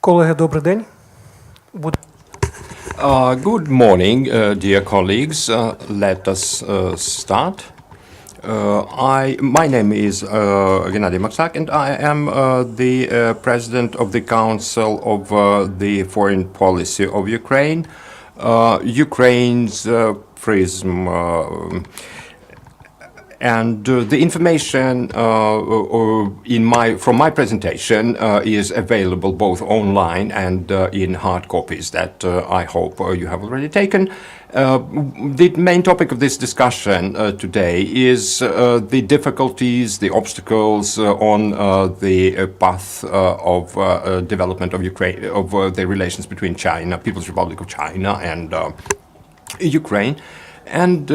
Колеги, добрий день. Good morning, dear colleagues. Let us start. My name is Gennady Maksak, and I am the President of the Council of the Foreign Policy of Ukraine, Ukraine's Prism. And the information from my presentation is available both online and in hard copies that I hope you have already taken. The main topic of this discussion today is the difficulties, the obstacles on the path of development of Ukraine, of the relations between China, People's Republic of China, and Ukraine. And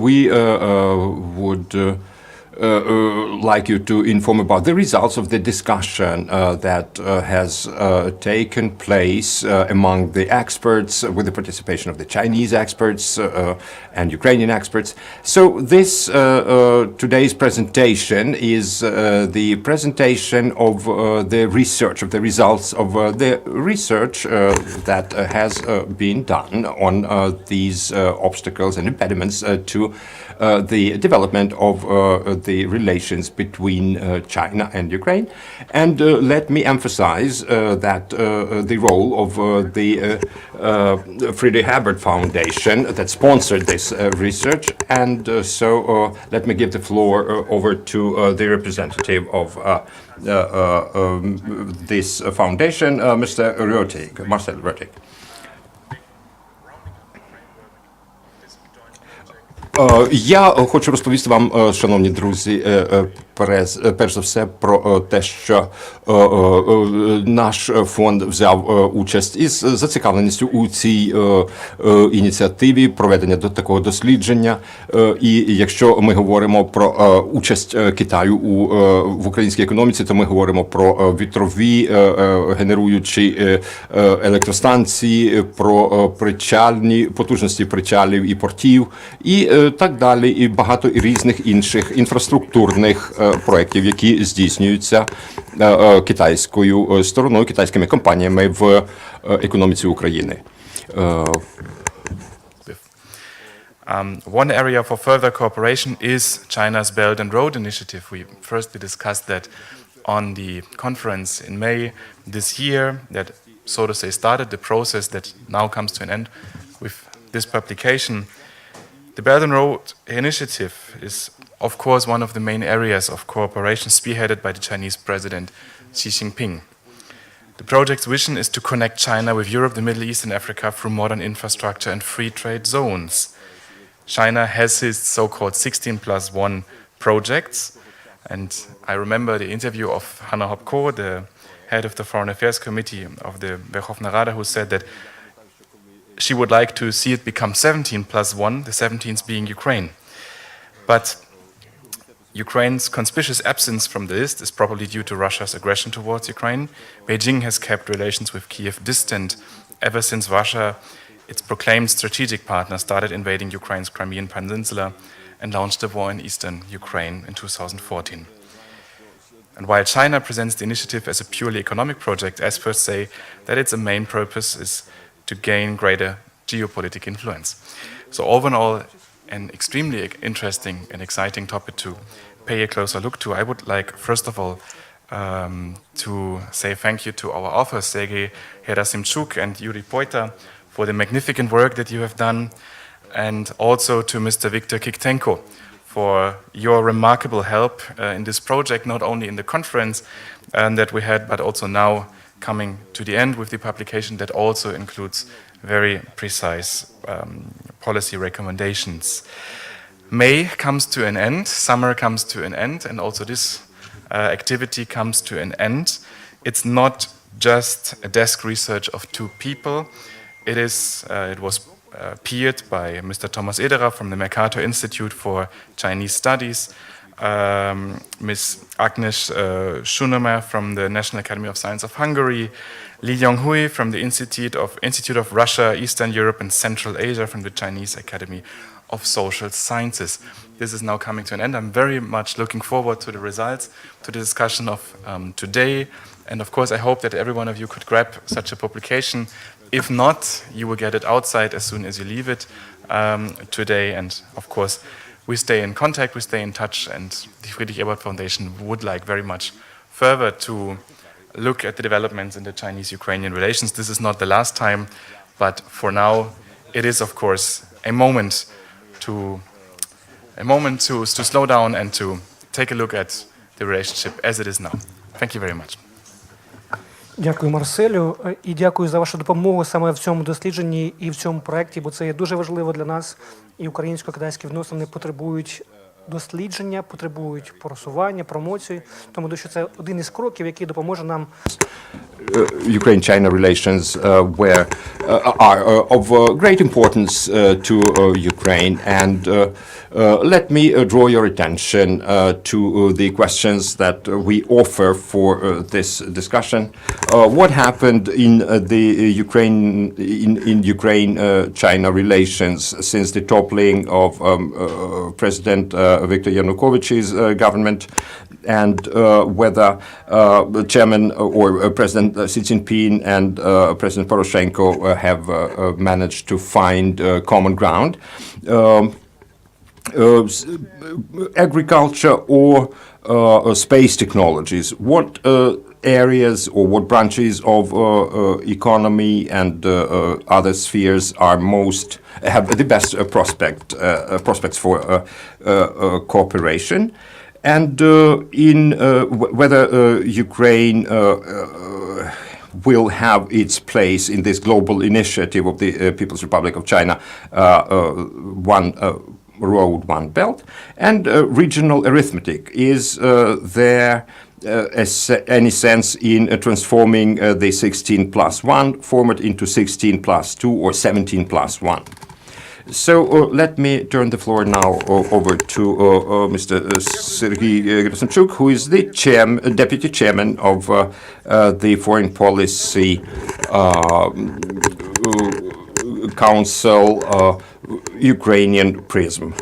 we would like you to inform about the results of the discussion that has taken place among the experts with the participation of the Chinese experts and Ukrainian experts. So this today's presentation is the presentation of the research, of the results of the research that has been done on these obstacles and impediments to the development of the relations between China and Ukraine. And let me emphasize that the role of the Friedrich Ebert Foundation that sponsored this research. And so let me give the floor over to the representative of this foundation, Mr. Röthig, Marcel Röthig. Я хочу розповісти вам, шановні друзі, перш за все про те, що наш фонд взяв участь із зацікавленістю у цій ініціативі проведення до такого дослідження. І якщо ми говоримо про участь Китаю в українській економіці, то ми говоримо про вітрові генеруючі електростанції, про причальні потужності причалів і портів, і так далі, і багато різних інших інфраструктурних проєктів, які здійснюються китайською стороною, китайськими компаніями в економіці України. One area for further cooperation is China's Belden Road Initiative. We firstly discussed that on the conference in May this year, that, so to say, started the process that now comes to an end with this publication. The Belden Road Initiative is, of course, one of the main areas of cooperation spearheaded by the Chinese President Xi Jinping. The project's vision is to connect China with Europe, the Middle East, and Africa through modern infrastructure and free trade zones. China has its so-called 16+1 projects, and I remember the interview of Hanna Hopko, the head of the Foreign Affairs Committee of the Verkhovna Rada, who said that she would like to see it become 17+1, the 17th being Ukraine. But Ukraine's conspicuous absence from the list is probably due to Russia's aggression towards Ukraine. Beijing has kept relations with Kiev distant ever since Russia, its proclaimed strategic partner, started invading Ukraine's Crimean Peninsula and launched a war in eastern Ukraine in 2014. And while China presents the initiative as a purely economic project, experts say that its main purpose is to gain greater geopolitical influence. So overall, an extremely interesting and exciting topic to pay a closer look to. I would like, first of all, to say thank you to our authors, Sergiy Gerasimchuk and Yuriy Poita, for the magnificent work that you have done, and also to Mr. Viktor Kiktenko for your remarkable help in this project, not only in the conference that we had, but also now coming to the end with the publication that also includes very precise policy recommendations. May comes to an end, summer comes to an end, and also this activity comes to an end. It's not just a desk research of 2 people. It was peered by Mr. Thomas Ederer from the Mercator Institute for Chinese Studies, Ms. Agnes Schunemer from the National Academy of Science of Hungary, Li Yonghui from the Institute of Russia, Eastern Europe and Central Asia from the Chinese Academy of Social Sciences. This is now coming to an end. I'm very much looking forward to the results, to the discussion of today. And of course, I hope that every one of you could grab such a publication. If not, you will get it outside as soon as you leave it today. And of course, we stay in contact, we stay in touch, and the Friedrich Ebert Foundation would like very much further to look at the developments in the Chinese-Ukrainian relations. This is not the last time, but for now, it is of course a moment to slow down and to take a look at the relationship as it is now. Thank you very much. Дякую, Марселю, і дякую за вашу допомогу саме в цьому дослідженні і в цьому проєкті, бо це є дуже важливо для нас. І українсько-китайські відносини потребують дослідження, потребують просування, промоції. Тому що це один із кроків, який допоможе нам. Ukraine-China relations are of great importance to Ukraine, and let me draw your attention to the questions that we offer for this discussion. What happened in the Ukraine-China relations since the toppling of President Viktor Yanukovych's government, and whether Chairman or President Xi Jinping and President Poroshenko have managed to find common ground. Agriculture or space technologies, what areas or what branches of economy and other spheres have the best prospects for cooperation? And whether Ukraine will have its place in this global initiative of the People's Republic of China, One Road, One Belt, and regional arithmetic. Is there any sense in transforming the 16+1 format into 16+2 or 17+1? So let me turn the floor now over to Mr. Sergiy Gerasimchuk, who is the Deputy Chairman of the Foreign Policy Council, Ukrainian Prism.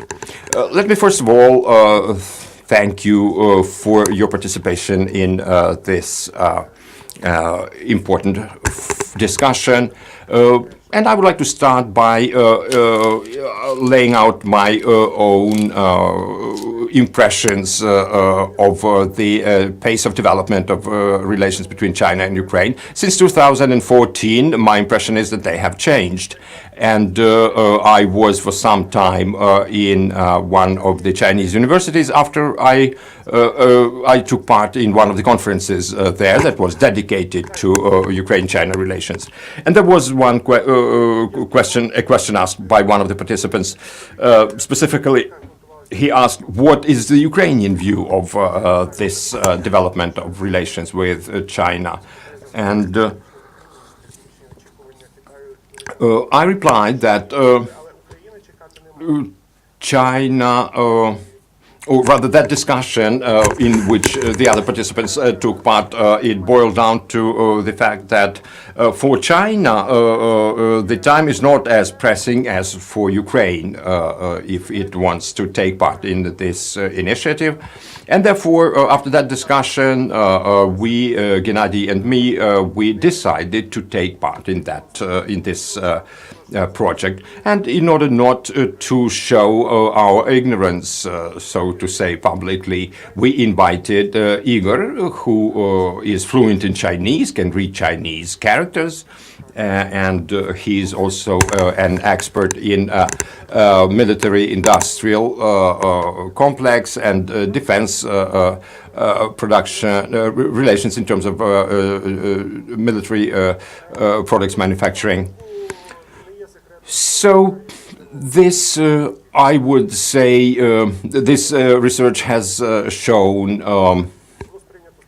Let me first of all thank you for your participation in this important discussion. And I would like to start by laying out my own impressions of the pace of development of relations between China and Ukraine. Since 2014, my impression is that they have changed. And I was for some time in one of the Chinese universities after I took part in one of the conferences there that was dedicated to Ukraine-China relations. And there was one a question asked by one of the participants. Specifically, he asked, what is the Ukrainian view of this development of relations with China? And I replied that China, or rather that discussion in which the other participants took part, it boiled down to the fact that for China, the time is not as pressing as for Ukraine if it wants to take part in this initiative. And therefore, after that discussion, we, Gennady and me, we decided to take part in this project. And in order not to show our ignorance, so to say, publicly, we invited Igor, who is fluent in Chinese, can read Chinese characters, and he's also an expert in military-industrial complex and defense production relations in terms of military products manufacturing. So this, I would say, this research has shown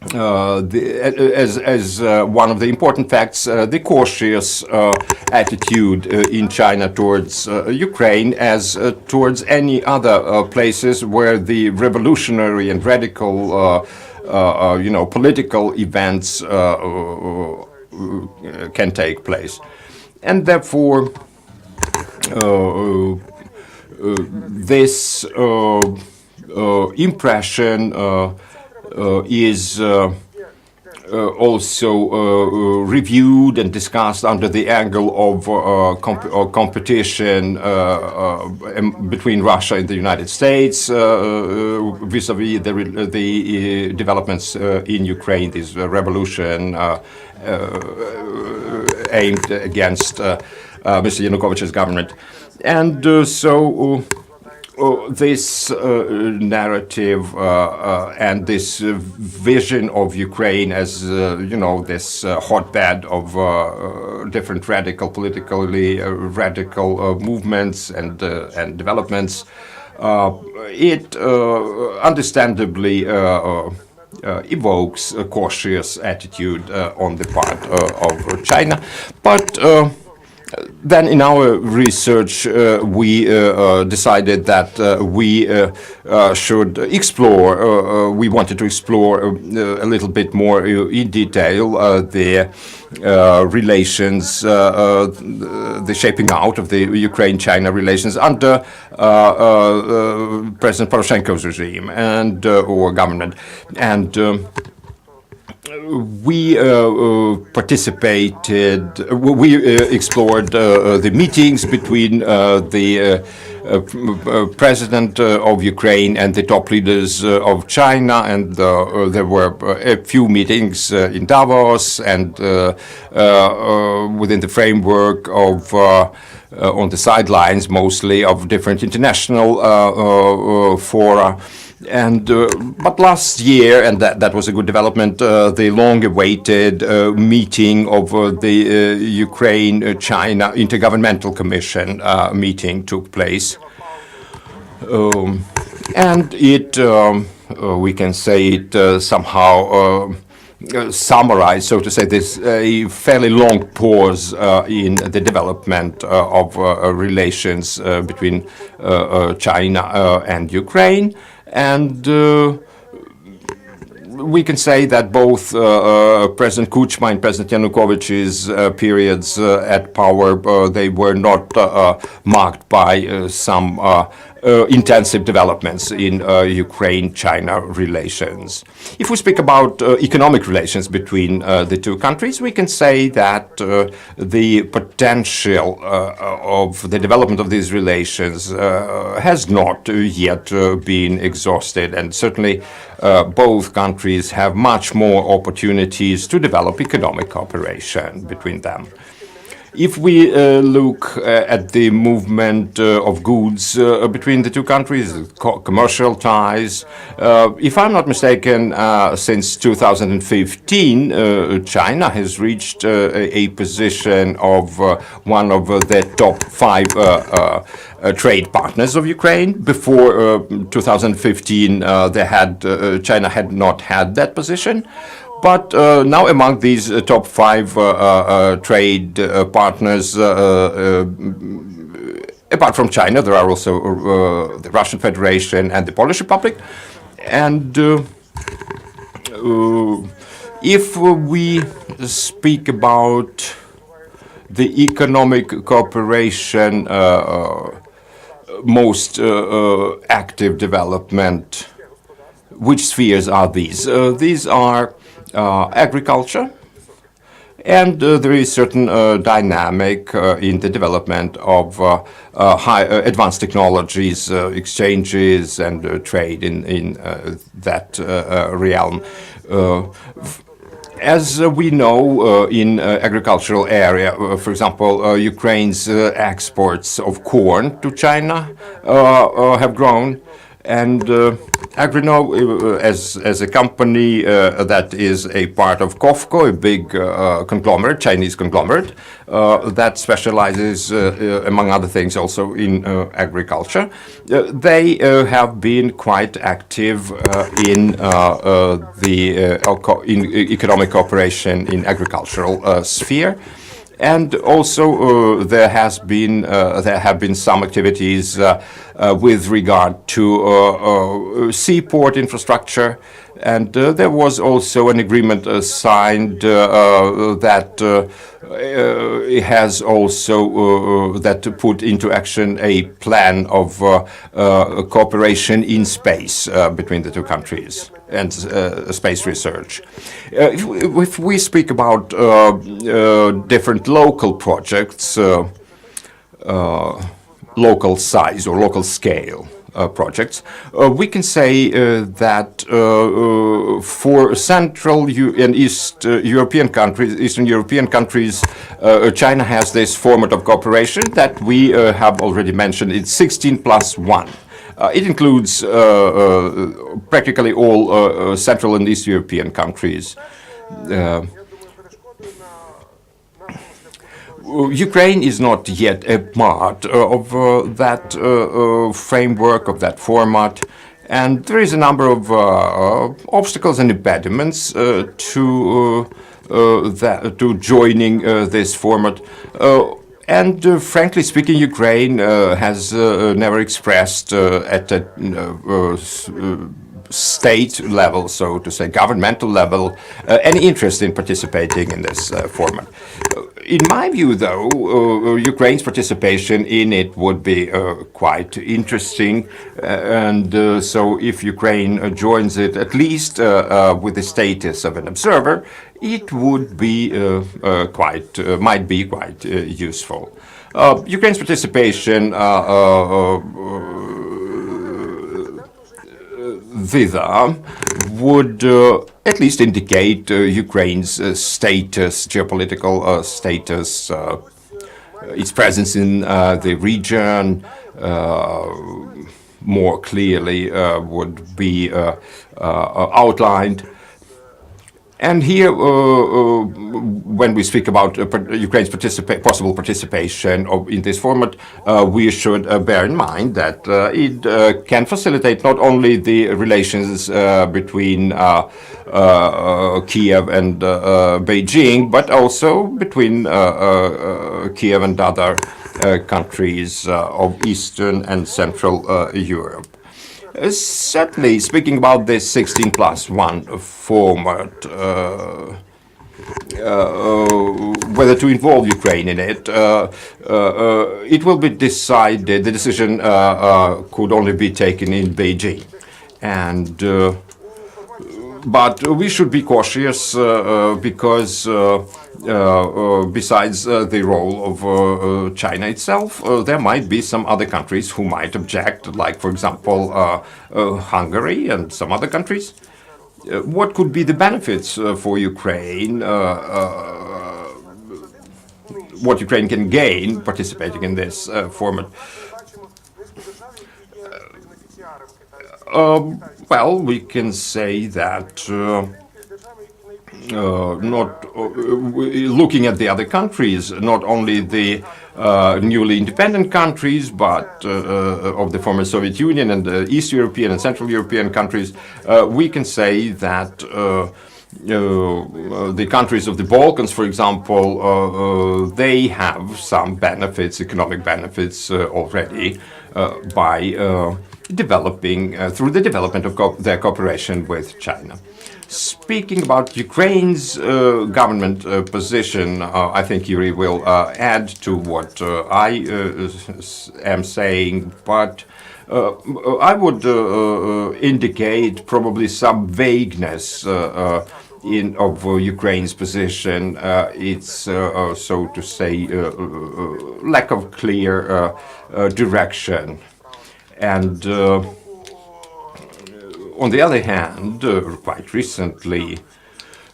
as one of the important facts, the cautious attitude in China towards Ukraine as towards any other places where the revolutionary and radical, political events can take place. And therefore, this impression is also reviewed and discussed under the angle of competition between Russia and the United States vis-à-vis the developments in Ukraine, this revolution aimed against Mr. Yanukovych's government. And this narrative and this vision of Ukraine as, this hotbed of different politically radical movements and developments, it understandably evokes a cautious attitude on the part of China. But then in our research, we decided that we should explore, we wanted to explore a little bit more in detail the relations, the shaping out of the Ukraine-China relations under President Poroshenko's regime and or government. And we participated, we explored the meetings between the President of Ukraine and the top leaders of China, and there were a few meetings in Davos and within the framework of on the sidelines mostly of different international fora. And but last year, and that was a good development, the long-awaited meeting of the Ukraine-China Intergovernmental Commission meeting took place. And it, we can say it somehow summarize, so to say, this a fairly long pause in the development of relations between China and Ukraine. And we can say that both President Kuchma and President Yanukovych's periods at power, they were not marked by some intensive developments in Ukraine-China relations. If we speak about economic relations between the two countries, we can say that the potential of the development of these relations has not yet been exhausted, and certainly both countries have much more opportunities to develop economic cooperation between them. If we look at the movement of goods between the two countries, commercial ties, if I'm not mistaken, since 2015, China has reached a position of one of the top 5 trade partners of Ukraine. Before 2015, China had not had that position. But now among these top 5 trade partners, apart from China, there are also the Russian Federation and the Polish Republic. And if we speak about the economic cooperation, most active development, which spheres are these? These are agriculture, and there is certain dynamic in the development of high advanced technologies, exchanges, and trade in that realm. As we know, in agricultural area, for example, Ukraine's exports of corn to China have grown, and Agrino, as a company that is a part of COFCO, a big conglomerate, Chinese conglomerate, that specializes, among other things, also in agriculture. They have been quite active in economic cooperation in agricultural sphere. And also there have been some activities with regard to seaport infrastructure, and there was also an agreement signed that has also that put into action a plan of cooperation in space between the two countries and space research. If we speak about different local projects, local size or local scale projects, we can say that for Central and Eastern European countries, China has this format of cooperation that we have already mentioned. It's 16+1. It includes practically all Central and East European countries. Ukraine is not yet a part of that framework, of that format, and there is a number of obstacles and impediments to joining this format. And frankly speaking, Ukraine has never expressed at a state level, so to say, governmental level, any interest in participating in this format. In my view, though, Ukraine's participation in it would be quite interesting, and so if Ukraine joins it, at least with the status of an observer, it would be might be quite useful. Ukraine's participation thither would at least indicate Ukraine's status, geopolitical status, its presence in the region more clearly would be outlined. And here, when we speak about Ukraine's possible participation in this format, we should bear in mind that it can facilitate not only the relations between Kiev and Beijing, but also between Kiev and other countries of Eastern and Central Europe. Certainly, speaking about this 16+1 format, whether to involve Ukraine in it, it will be decided, the decision could only be taken in Beijing. And but we should be cautious because besides the role of China itself, there might be some other countries who might object, like, for example, Hungary and some other countries. What could be the benefits for Ukraine? What Ukraine can gain participating in this format? Well, we can say that looking at the other countries, not only the newly independent countries, but of the former Soviet Union and the East European and Central European countries, we can say that the countries of the Balkans, for example, they have some benefits, economic benefits already by developing through the development of their cooperation with China. Speaking about Ukraine's government position, I think Yuriy will add to what I am saying, but I would indicate probably some vagueness of Ukraine's position. It's, so to say, lack of clear direction. And on the other hand, quite recently,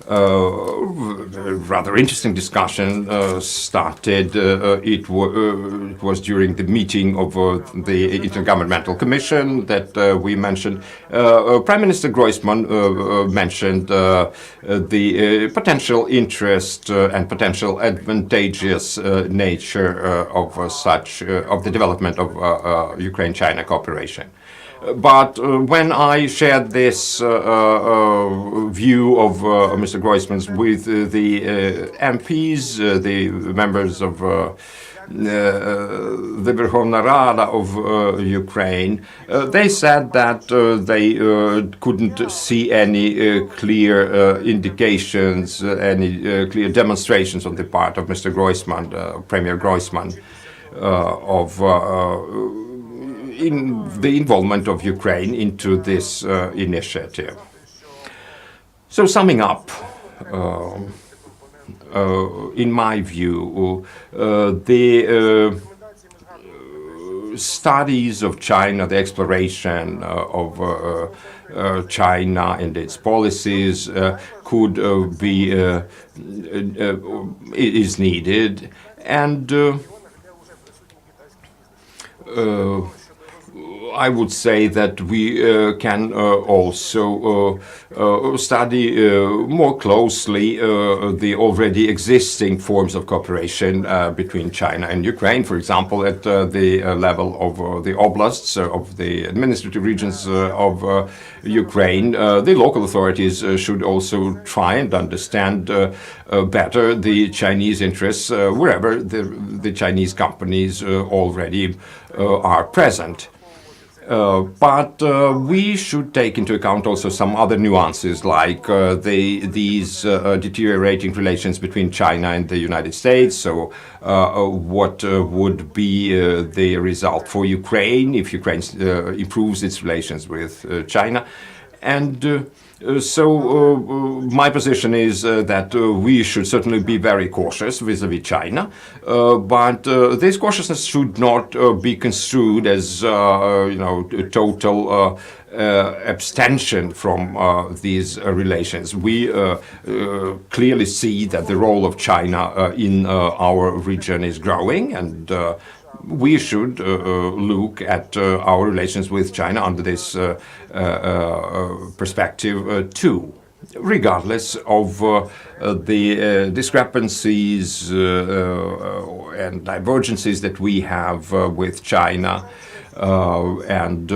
rather interesting discussion started. It was during the meeting of the Intergovernmental Commission that we mentioned. Prime Minister Groisman mentioned the potential interest and potential advantageous nature of the development of Ukraine-China cooperation. But when I shared this view of Mr. Groisman's with the MPs, the members of the Verkhovna Rada of Ukraine, they said that they couldn't see any clear indications, any clear demonstrations on the part of Mr. Groisman, Premier Groisman, of in the involvement of Ukraine into this initiative. So summing up, in my view, the studies of China, the exploration of China and its policies could be is needed, and I would say that we can also study more closely the already existing forms of cooperation between China and Ukraine, for example, at the level of the oblasts, of the administrative regions of Ukraine. The local authorities should also try and understand better the Chinese interests wherever the Chinese companies already are present. But we should take into account also some other nuances, like these deteriorating relations between China and the United States. So what would be the result for Ukraine if Ukraine improves its relations with China? And so my position is that we should certainly be very cautious vis-à-vis China, but this cautiousness should not be construed as total abstention from these relations. We clearly see that the role of China in our region is growing, and we should look at our relations with China under this perspective too, regardless of the discrepancies and divergences that we have with China, and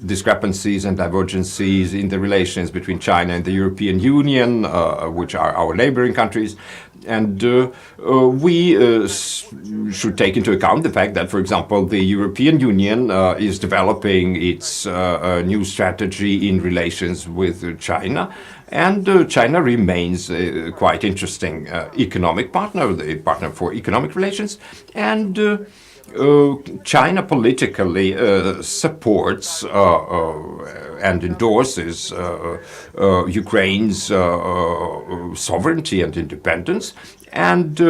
discrepancies and divergences in the relations between China and the European Union, which are our neighboring countries. And we should take into account the fact that, for example, the European Union is developing its new strategy in relations with China, and China remains a quite interesting economic partner, the partner for economic relations, and China politically supports and endorses Ukraine's sovereignty and independence. And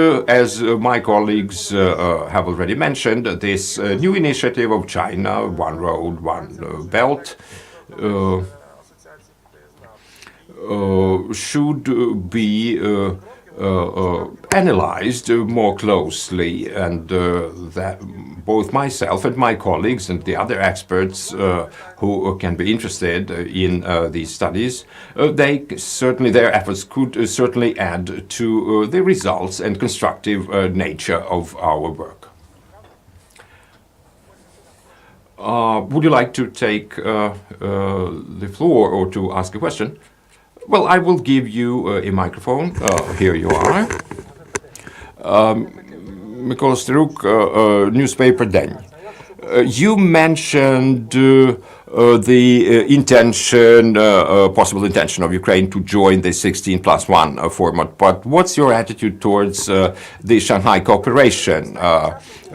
as my colleagues have already mentioned, this new initiative of China, One Road, One Belt, should be analyzed more closely, and that both myself and my colleagues and the other experts who can be interested in these studies, their efforts could certainly add to the results and constructive nature of our work. Would you like to take the floor or to ask a question? Well, I will give you a microphone. Here you are. Mykola Staruk, newspaper Den. You mentioned the intention, possible intention of Ukraine to join the 16+1 format, but what's your attitude towards the Shanghai Cooperation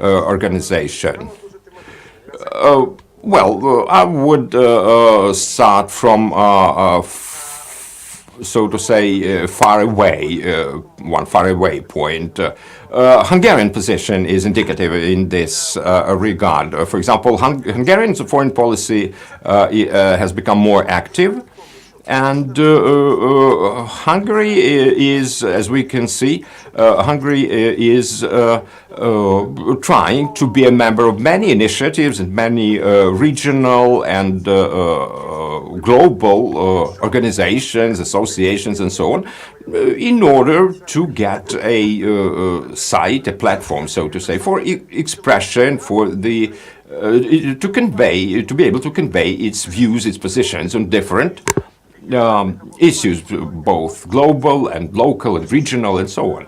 Organization? Well, I would start from so to say, far away, one far away point. Hungarian position is indicative in this regard. For example, Hungarian foreign policy has become more active, And Hungary is, as we can see, Hungary is trying to be a member of many initiatives and many regional and global organizations, associations, and so on, in order to get a site, a platform, so to say, for expression, for the to be able to convey its views, its positions on different issues, both global and local and regional and so on.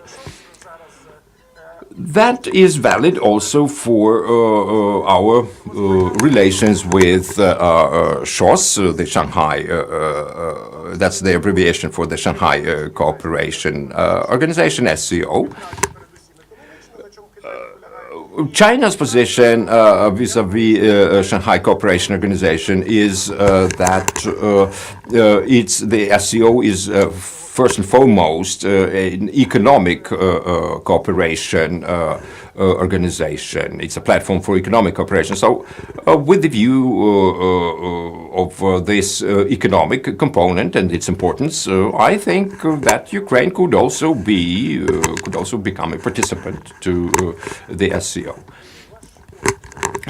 That is valid also for our relations with SHOS, the Shanghai, that's the abbreviation for the Shanghai Cooperation Organization, SCO. China's position vis-à-vis Shanghai Cooperation Organization is that the SCO is first and foremost an economic cooperation organization. It's a platform for economic cooperation. So with the view of this economic component and its importance, I think that Ukraine could also become a participant to the SCO.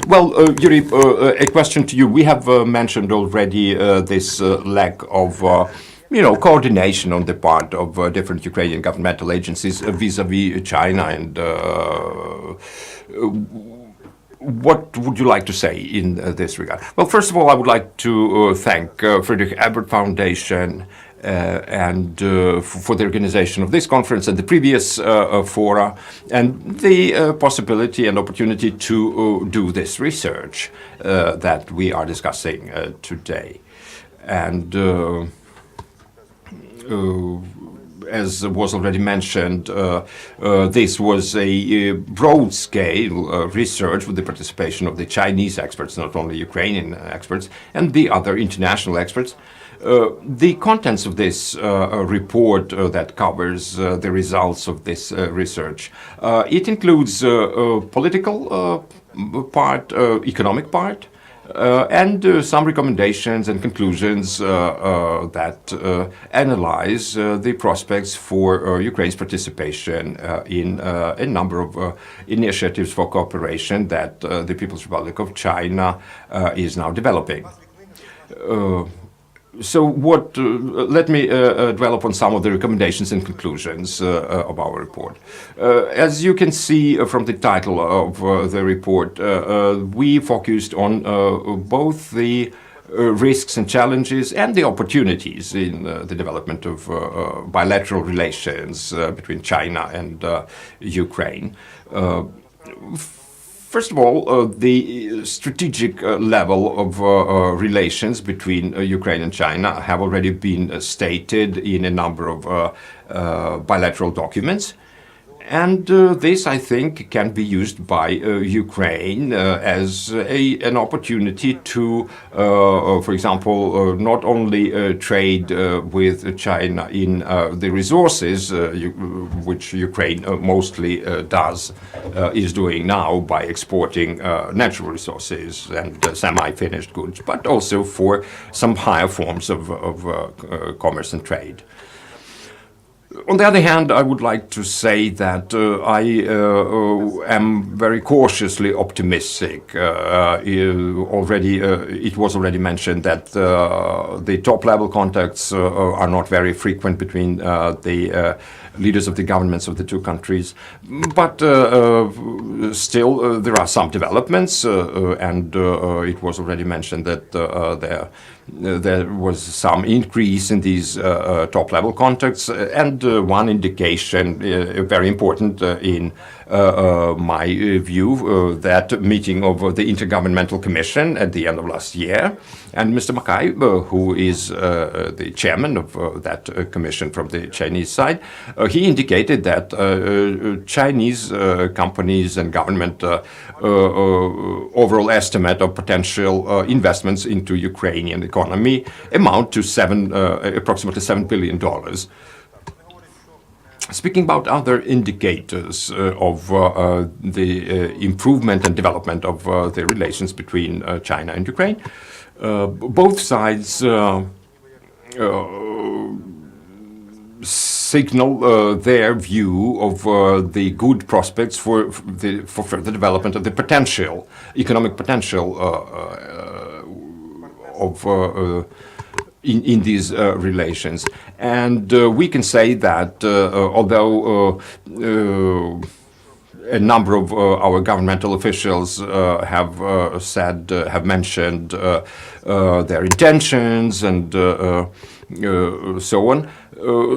Well, Yuriy, a question to you. We have mentioned already this lack of coordination on the part of different Ukrainian governmental agencies vis-à-vis China, and what would you like to say in this regard? Well, first of all, I would like to thank Friedrich Ebert Foundation and for the organization of this conference and the previous fora, and the possibility and opportunity to do this research that we are discussing today. And as was already mentioned, this was a broad-scale research with the participation of the Chinese experts, not only Ukrainian experts, and the other international experts. The contents of this report that covers the results of this research, it includes political part, economic part, and some recommendations and conclusions that analyze the prospects for Ukraine's participation in a number of initiatives for cooperation that the People's Republic of China is now developing. So let me dwell upon some of the recommendations and conclusions of our report. As you can see from the title of the report, we focused on both the risks and challenges and the opportunities in the development of bilateral relations between China and Ukraine. First of all, the strategic level of relations between Ukraine and China have already been stated in a number of bilateral documents. And this, I think, can be used by Ukraine as an opportunity to, for example, not only trade with China in the resources, which Ukraine mostly is doing now by exporting natural resources and semi-finished goods, but also for some higher forms of commerce and trade. On the other hand, I would like to say that I am very cautiously optimistic. It was already mentioned that the top-level contacts are not very frequent between the leaders of the governments of the two countries. But still, there are some developments, and it was already mentioned that there was some increase in these top-level contacts, and one indication, very important in my view, that meeting of the Intergovernmental Commission at the end of last year, and Mr. Maksak, who is the chairman of that commission from the Chinese side, he indicated that Chinese companies and government overall estimate of potential investments into Ukrainian economy amount to approximately $7 billion. Speaking about other indicators of the improvement and development of the relations between China and Ukraine, both sides signal their view of the good prospects for further development of the potential, economic potential of in these relations. And we can say that although a number of our governmental officials have mentioned their intentions and so on,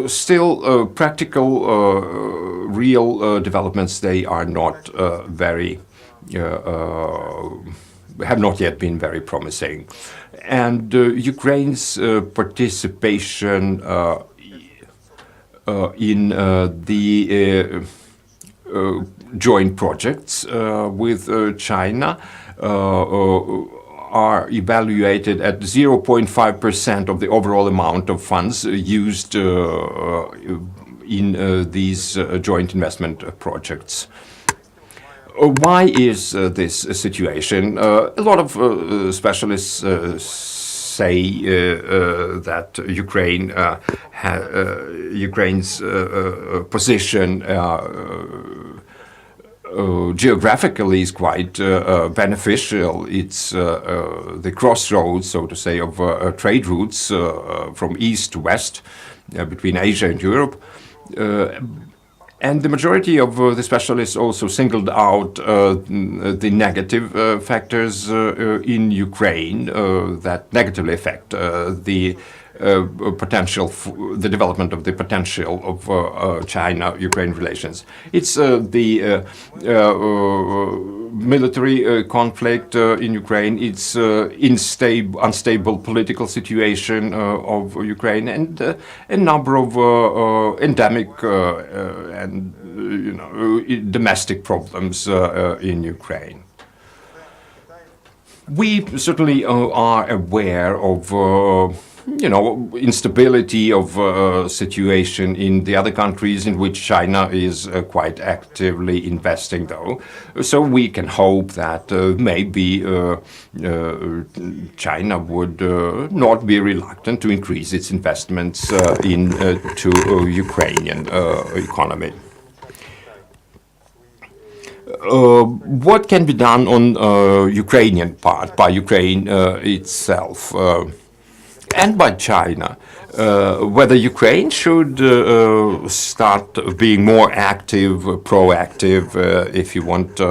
still practical, real developments, they are not very, have not yet been very promising. And Ukraine's participation in the joint projects with China are evaluated at 0.5% of the overall amount of funds used in these joint investment projects. Why is this situation? A lot of specialists say that Ukraine's position geographically is quite beneficial. It's the crossroads, so to say, of trade routes from east to west between Asia and Europe. And the majority of the specialists also singled out the negative factors in Ukraine that negatively affect the potential, the development of the potential of China-Ukraine relations. It's the military conflict in Ukraine, it's unstable political situation of Ukraine, and a number of endemic and domestic problems in Ukraine. We certainly are aware of instability of situation in the other countries in which China is quite actively investing, though. So we can hope that maybe China would not be reluctant to increase its investments into Ukrainian economy. What can be done on Ukrainian part by Ukraine itself? And by China, whether Ukraine should start being more active, proactive, if you want,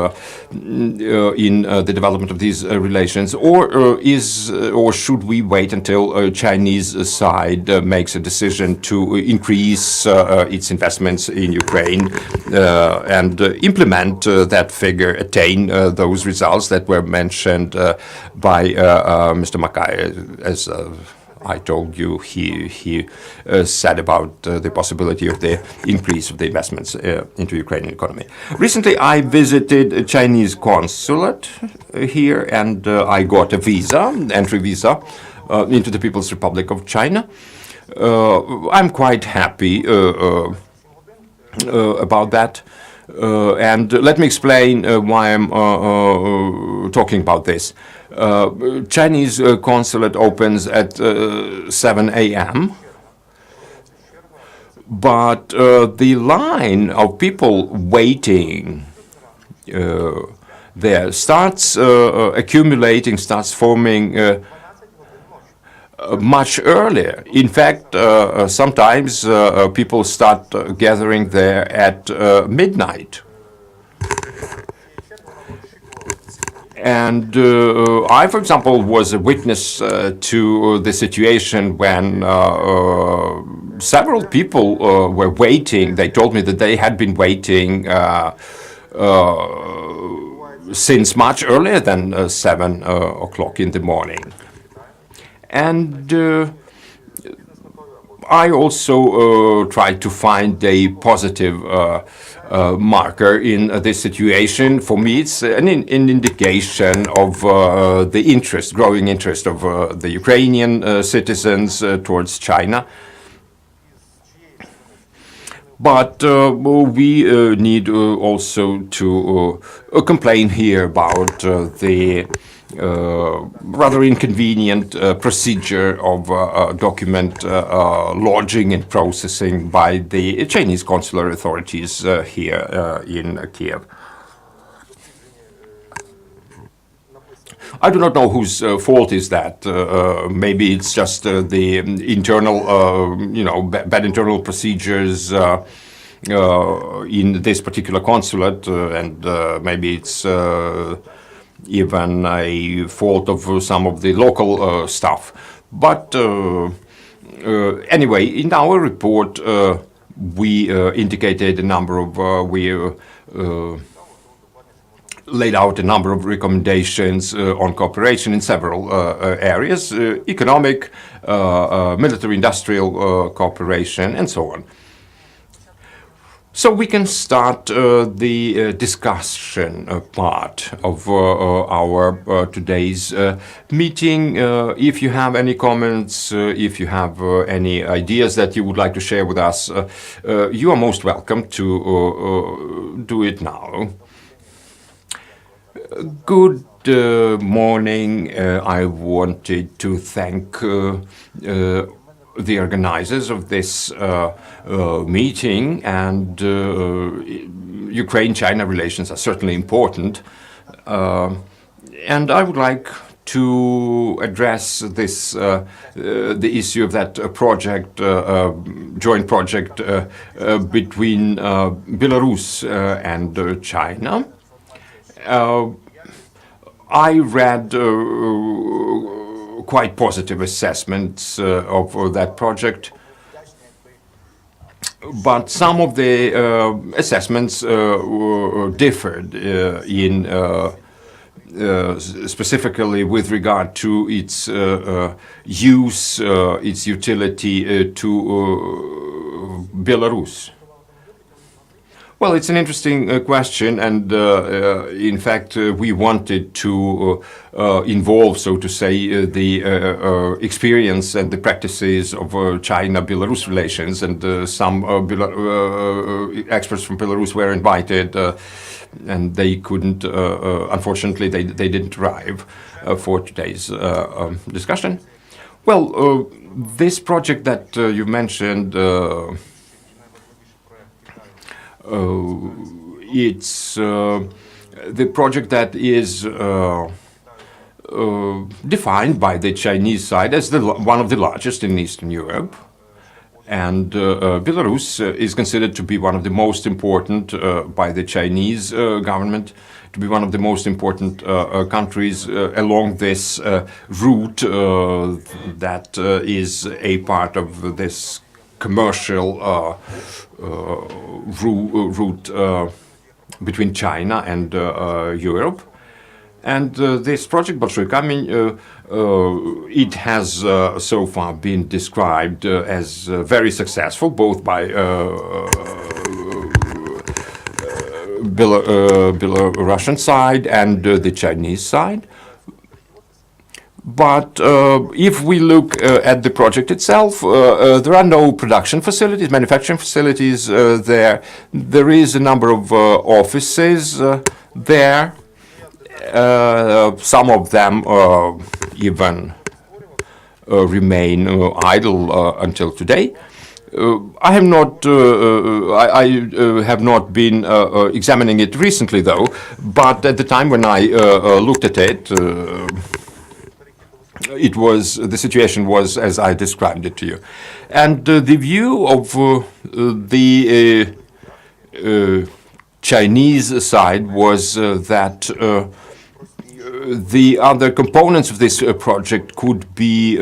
in the development of these relations, or should we wait until Chinese side makes a decision to increase its investments in Ukraine and implement that figure, attain those results that were mentioned by Mr. Maksak, as I told you, he said about the possibility of the increase of the investments into Ukrainian economy. Recently, I visited a Chinese consulate here, and I got a visa, entry visa, into the People's Republic of China. I'm quite happy about that. And let me explain why I'm talking about this. Chinese consulate opens at 7 a.m., but the line of people waiting there starts accumulating, starts forming much earlier. In fact, sometimes people start gathering there at midnight. And I, for example, was a witness to the situation when several people were waiting. They told me that they had been waiting since much earlier than 7 o'clock in the morning. And I also tried to find a positive marker in this situation. For me, it's an indication of the interest, growing interest of the Ukrainian citizens towards China. But we need also to complain here about the rather inconvenient procedure of document lodging and processing by the Chinese consular authorities here in Kiev. I do not know whose fault is that. Maybe it's just the internal, bad internal procedures in this particular consulate, and maybe it's even a fault of some of the local staff. But anyway, in our report, we indicated a number of, laid out a number of recommendations on cooperation in several areas, economic, military-industrial cooperation, and so on. So we can start the discussion part of our today's meeting. If you have any comments, if you have any ideas that you would like to share with us, you are most welcome to do it now. Good morning. I wanted to thank the organizers of this meeting, and Ukraine-China relations are certainly important. And I would like to address this, the issue of that project, joint project between Belarus and China. I read quite positive assessments of that project, but some of the assessments differed in specifically with regard to its use, its utility to Belarus. Well, it's an interesting question, and in fact, we wanted to involve, so to say, the experience and the practices of China-Belarus relations, and some experts from Belarus were invited, and they couldn't, unfortunately, they didn't arrive for today's discussion. Well, this project that you mentioned, it's the project that is defined by the Chinese side as one of the largest in Eastern Europe. And Belarus is considered to be one of the most important by the Chinese government, to be one of the most important countries along this route that is a part of this commercial route between China and Europe. And this project, Большой камень, it has so far been described as very successful, both by Belarusian side and the Chinese side. But if we look at the project itself, there are no production facilities, manufacturing facilities there. There is a number of offices there. Some of them even remain idle until today. I have not. I have not been examining it recently, though. But at the time when I looked at it, the situation was as I described it to you, and the view of the Chinese side was that the other components of this project could be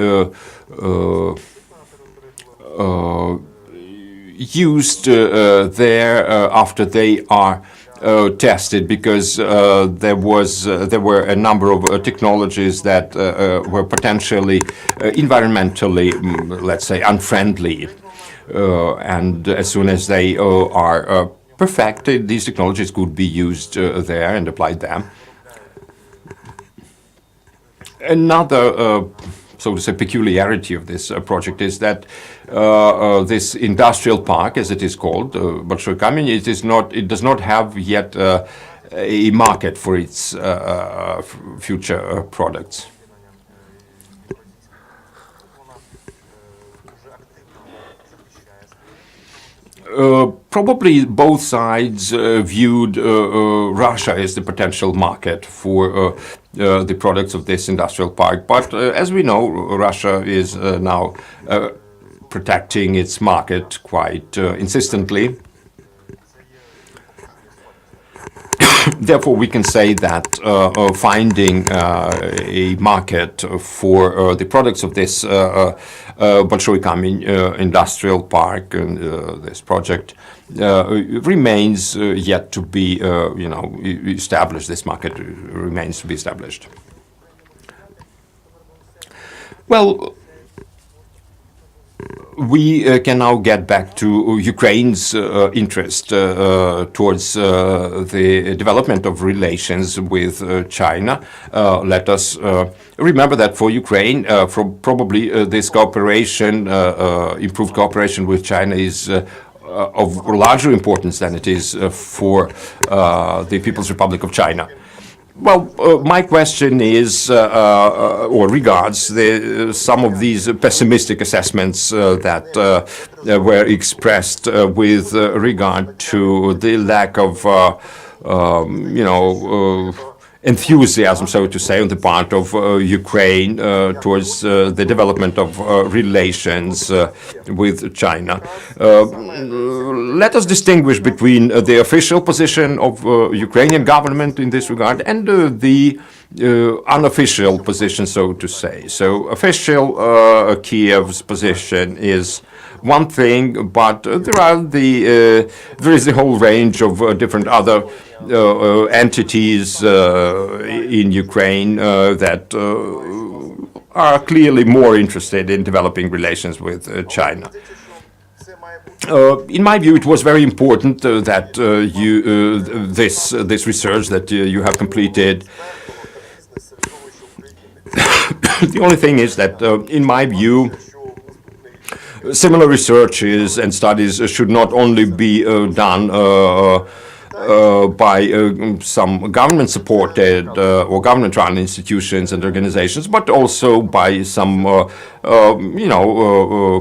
used there after they are tested, because there were a number of technologies that were potentially environmentally, let's say, unfriendly, and as soon as they are perfected, these technologies could be used there and applied there. Another so to say, peculiarity of this project is that this industrial park, as it is called, Большой камень, it does not have yet a market for its future products. Probably both sides viewed Russia as the potential market for the products of this industrial park. But as we know, Russia is now protecting its market quite insistently. Therefore, we can say that finding a market for the products of this Bolshoi Kamen industrial park and this project remains yet to be, established. This market remains to be established. Well, we can now get back to Ukraine's interest towards the development of relations with China. Let us remember that for Ukraine, probably this cooperation, improved cooperation with China is of larger importance than it is for the People's Republic of China. Well, my question is, or regards some of these pessimistic assessments that were expressed with regard to the lack of, enthusiasm, so to say, on the part of Ukraine towards the development of relations with China. Let us distinguish between the official position of Ukrainian government in this regard and the unofficial position, so to say. So official Kiev's position is one thing, but there is a whole range of different other entities in Ukraine that are clearly more interested in developing relations with China. In my view, it was very important that this research that you have completed. The only thing is that, in my view, similar researches and studies should not only be done by some government-supported or government-run institutions and organizations, but also by some,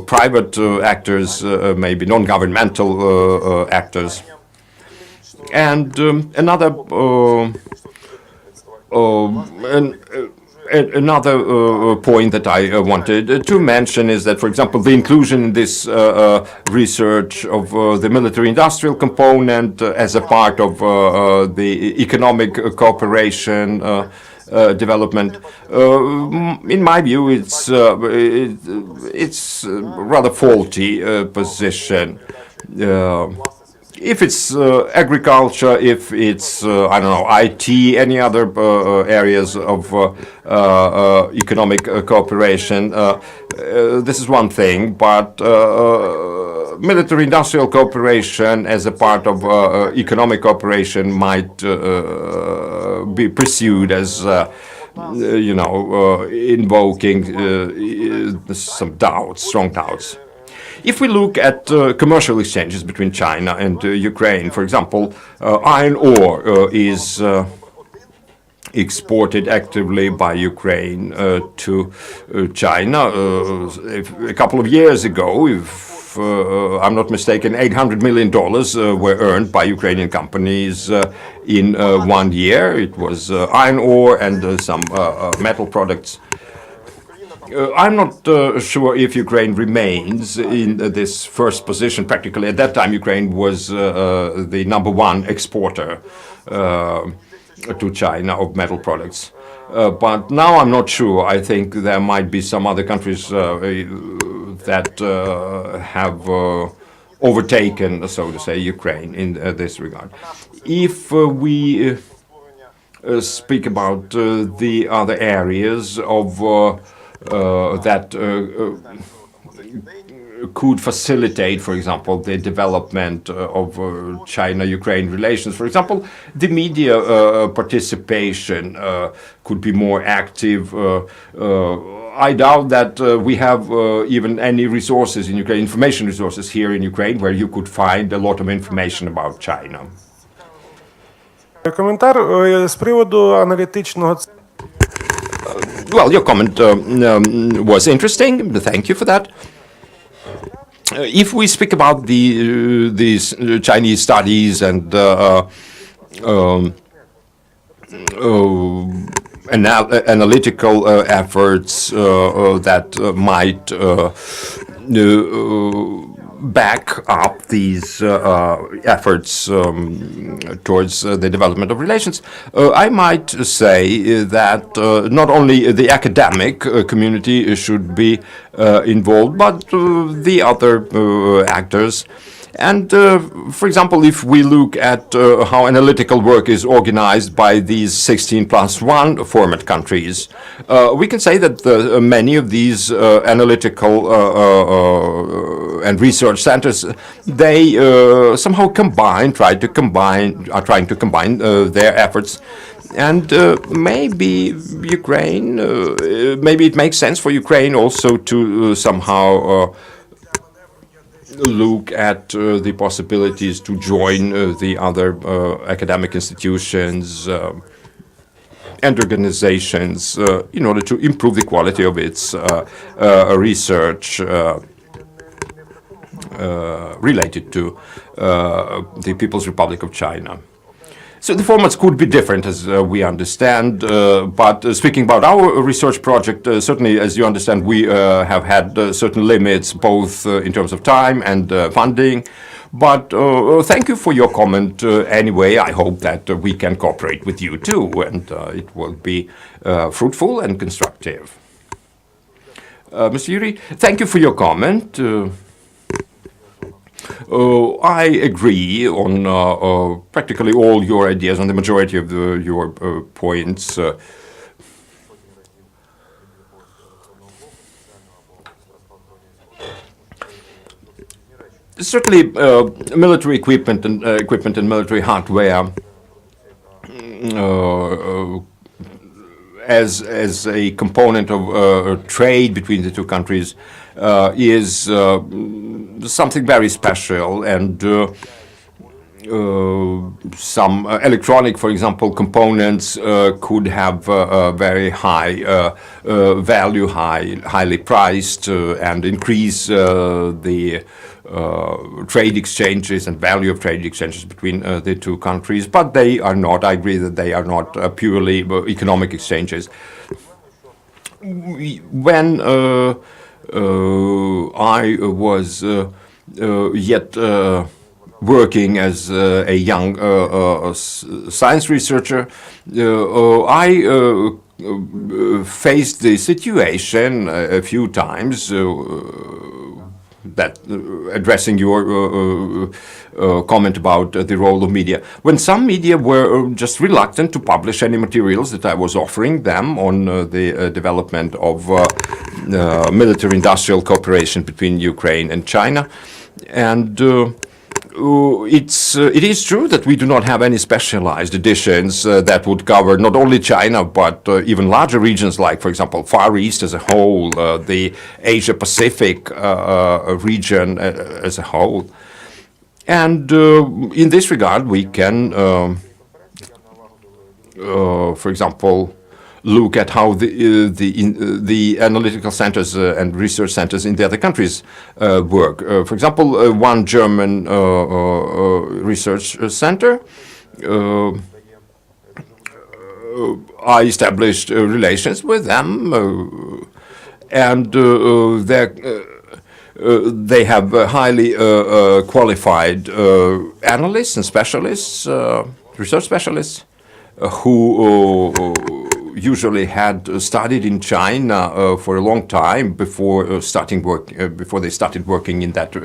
private actors, maybe non-governmental actors. And another point that I wanted to mention is that, for example, the inclusion in this research of the military-industrial component as a part of the economic cooperation development, in my view, it's rather faulty position. If it's agriculture, if it's, IT, any other areas of economic cooperation, this is one thing, but military-industrial cooperation as a part of economic cooperation might be pursued as, invoking some doubts, strong doubts. If we look at commercial exchanges between China and Ukraine, for example, iron ore is exported actively by Ukraine to China. A couple of years ago, if I'm not mistaken, $800 million were earned by Ukrainian companies in 1 year. It was iron ore and some metal products. I'm not sure if Ukraine remains in this first position. Practically, at that time, Ukraine was the #1 exporter to China of metal products. But now I'm not sure. I think there might be some other countries that have overtaken, so to say, Ukraine in this regard. If we speak about the other areas of that could facilitate, for example, the development of China-Ukraine relations. For example, the media participation could be more active. I doubt that we have even any resources in Ukraine, information resources here in Ukraine, where you could find a lot of information about China. Коментар з приводу аналітичного. Well, your comment was interesting. Thank you for that. If we speak about these Chinese studies and analytical efforts that might back up these efforts towards the development of relations, I might say that not only the academic community should be involved, but the other actors. And, for example, if we look at how analytical work is organized by these 16+1 format countries, we can say that many of these analytical and research centers, they somehow are trying to combine their efforts. And maybe Ukraine, maybe it makes sense for Ukraine also to somehow look at the possibilities to join the other academic institutions and organizations in order to improve the quality of its research related to the People's Republic of China. So the formats could be different, as we understand, but speaking about our research project, certainly, as you understand, we have had certain limits, both in terms of time and funding. But thank you for your comment anyway. I hope that we can cooperate with you too, and it will be fruitful and constructive. Mr. Yuriy, thank you for your comment. I agree on practically all your ideas, on the majority of your points. Certainly, military equipment and military hardware as a component of trade between the two countries is something very special, and some electronic, for example, components could have very high value, highly priced, and increase the trade exchanges and value of trade exchanges between the two countries, but they are not, I agree that they are not purely economic exchanges. When I was yet working as a young science researcher, I faced the situation a few times that addressing your comment about the role of media. When some media were just reluctant to publish any materials that I was offering them on the development of military-industrial cooperation between Ukraine and China. And it is true that we do not have any specialized editions that would cover not only China, but even larger regions like, for example, Far East as a whole, the Asia-Pacific region as a whole. And in this regard, we can, for example, look at how the analytical centers and research centers in the other countries work. For example, one German research center, I established relations with them, and they have highly qualified analysts and specialists, research specialists, who usually had studied in China for a long time before they started working in that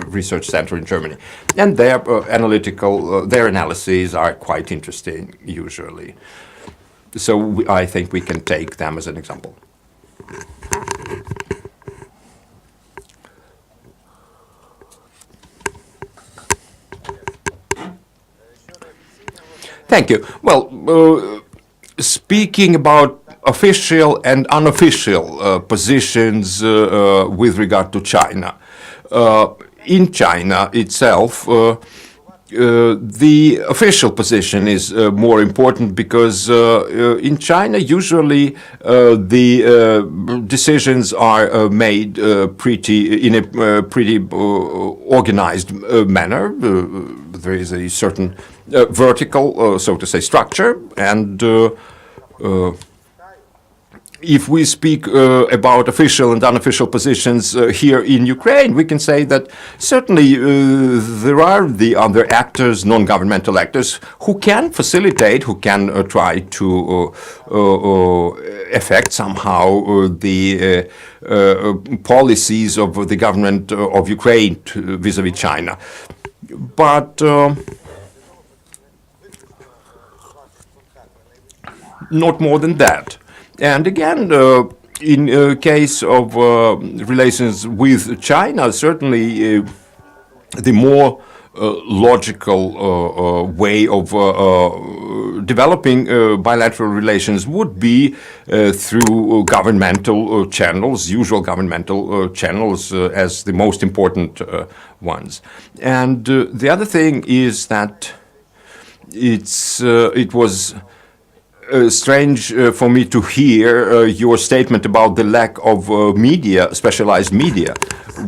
research center in Germany, and their their analyses are quite interesting usually. So I think we can take them as an example. Thank you. Well, speaking about official and unofficial positions with regard to China, in China itself, the official position is more important because in China usually the decisions are made in a pretty organized manner. There is a certain vertical, so to say, structure, and if we speak about official and unofficial positions here in Ukraine, we can say that certainly there are the other actors, non-governmental actors, who can facilitate, who can try to affect somehow the policies of the government of Ukraine vis-à-vis China. But not more than that. And again, in case of relations with China, certainly the more logical way of developing bilateral relations would be through governmental channels, usual governmental channels as the most important ones. And the other thing is that it was strange for me to hear your statement about the lack of media, specialized media.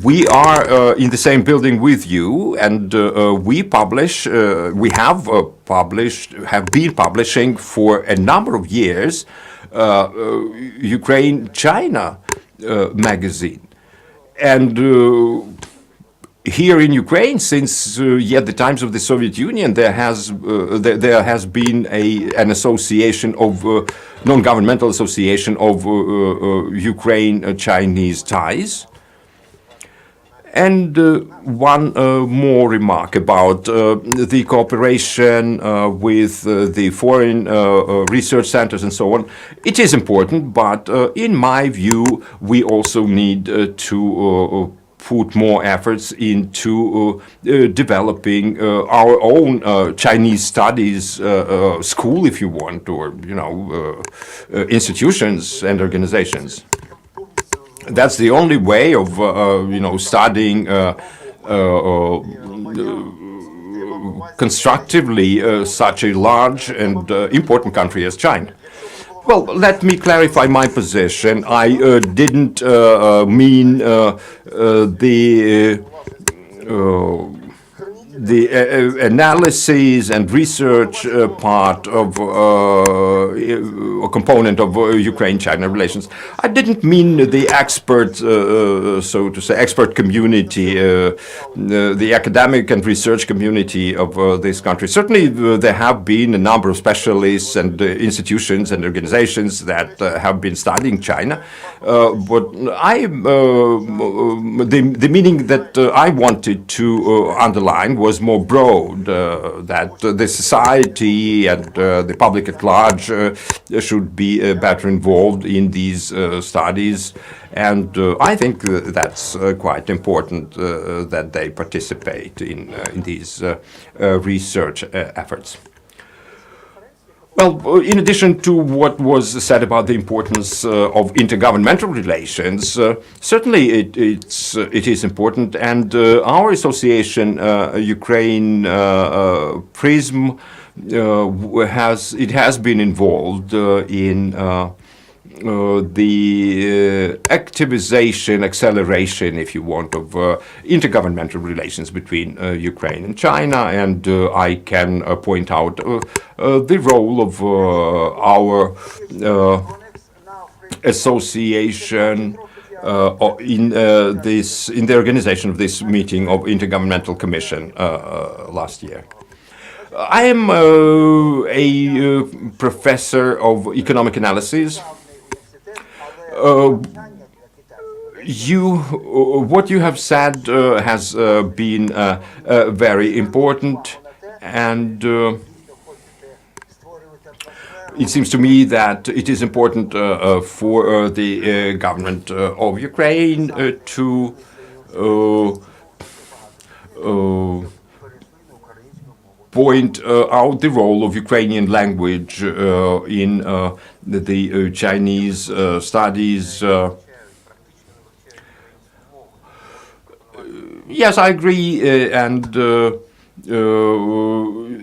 We are in the same building with you, and we publish, have been publishing for a number of years UkraineChina magazine. And here in Ukraine, since yet the times of the Soviet Union, there has been an association of non-governmental association of Ukraine-Chinese ties. And one more remark about the cooperation with the foreign research centers and so on. It is important, but in my view, we also need to put more efforts into developing our own Chinese studies school, if you want, or institutions and organizations. That's the only way of studying constructively such a large and important country as China. Well, let me clarify my position. I didn't mean the analysis and research part of a component of Ukraine-China relations. I didn't mean the expert, so to say, expert community, the academic and research community of this country. Certainly, there have been a number of specialists and institutions and organizations that have been studying China. But the meaning that I wanted to underline was more broad, that the society and the public at large should be better involved in these studies, and I think that's quite important that they participate in these research efforts. Well, in addition to what was said about the importance of intergovernmental relations, certainly it is important, and our association, Ukraine Prism, has been involved in the activization, acceleration, if you want, of intergovernmental relations between Ukraine and China, and I can point out the role of our association in the organization of this meeting of Intergovernmental Commission last year. I am a professor of economic analysis. What you have said has been very important, and it seems to me that it is important for the government of Ukraine to point out the role of Ukrainian language in the Chinese studies. Yes, I agree, and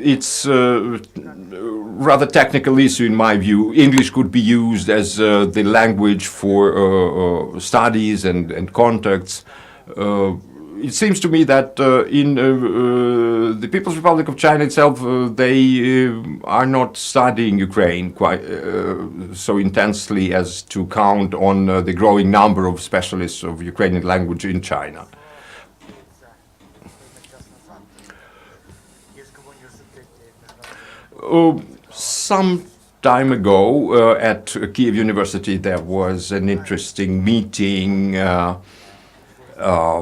It's rather technical issue in my view. English could be used as the language for studies and contacts. It seems to me that in the People's Republic of China itself, they are not studying Ukraine quite so intensely as to count on the growing number of specialists of Ukrainian language in China. Some time ago at Kiev University there was an interesting meeting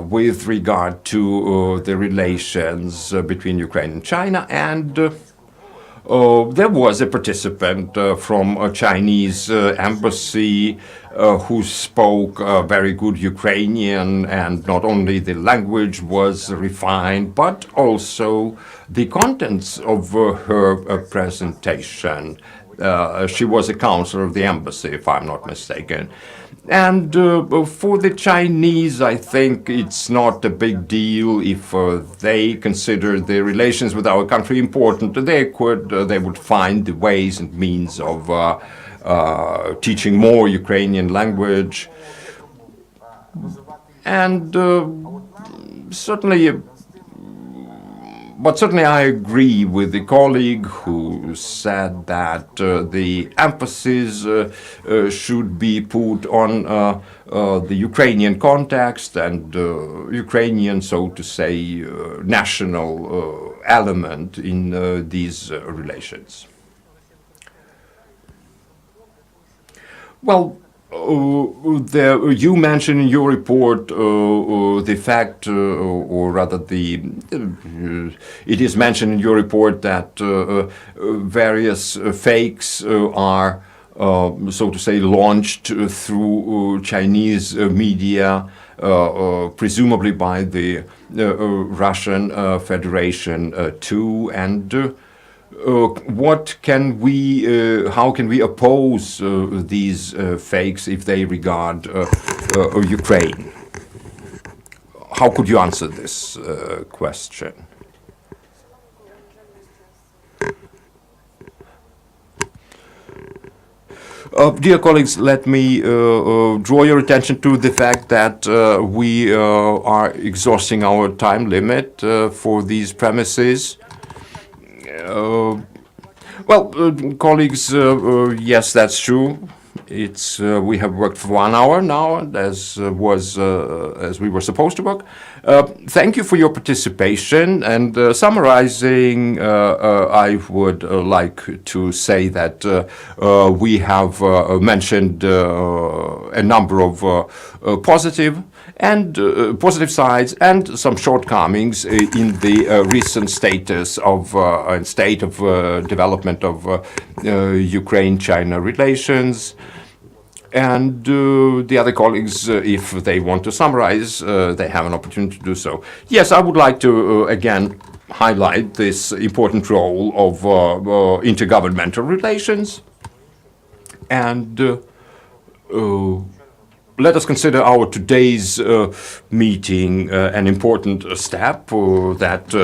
with regard to the relations between Ukraine and China, and there was a participant from a Chinese embassy who spoke very good Ukrainian, and not only the language was refined, but also the contents of her presentation. She was a counselor of the embassy, if I'm not mistaken. And for the Chinese, I think it's not a big deal if they consider the relations with our country important. They would find the ways and means of teaching more Ukrainian language. And certainly I agree with the colleague who said that the emphasis should be put on the Ukrainian context and Ukrainian, so to say, national element in these relations. Well, you mentioned in your report the fact, or rather it is mentioned in your report that various fakes are, so to say, launched through Chinese media, presumably by the Russian Federation too, and how can we oppose these fakes if they regard Ukraine? How could you answer this question? Dear colleagues, let me draw your attention to the fact that we are exhausting our time limit for these premises. Colleagues, yes, that's true. It's we have worked for 1 hour now, as we were supposed to work. Thank you for your participation. And summarizing, I would like to say that we have mentioned a number of positive sides and some shortcomings in the recent state of development of Ukraine-China relations. And the other colleagues, if they want to summarize, they have an opportunity to do so. Yes, I would like to again highlight this important role of intergovernmental relations, and let us consider our today's meeting an important step that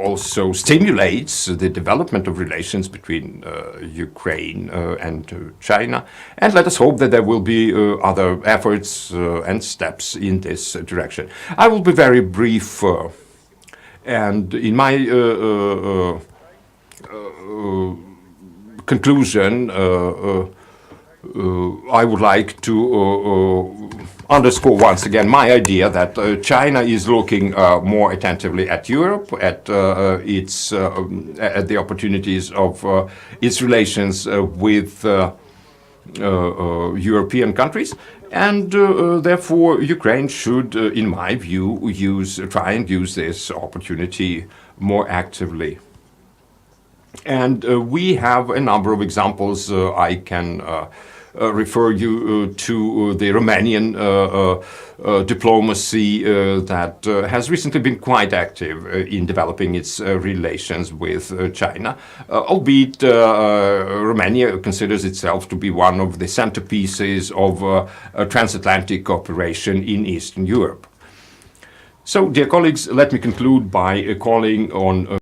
also stimulates the development of relations between Ukraine and China. And let us hope that there will be other efforts and steps in this direction. I will be very brief, and in my conclusion, I would like to underscore once again my idea that China is looking more attentively at Europe, at the opportunities of its relations with European countries, and therefore Ukraine should, in my view, try and use this opportunity more actively. And we have a number of examples. I can refer you to the Romanian diplomacy that has recently been quite active in developing its relations with China, albeit Romania considers itself to be one of the centerpieces of transatlantic cooperation in Eastern Europe. So, dear colleagues, let me conclude by calling on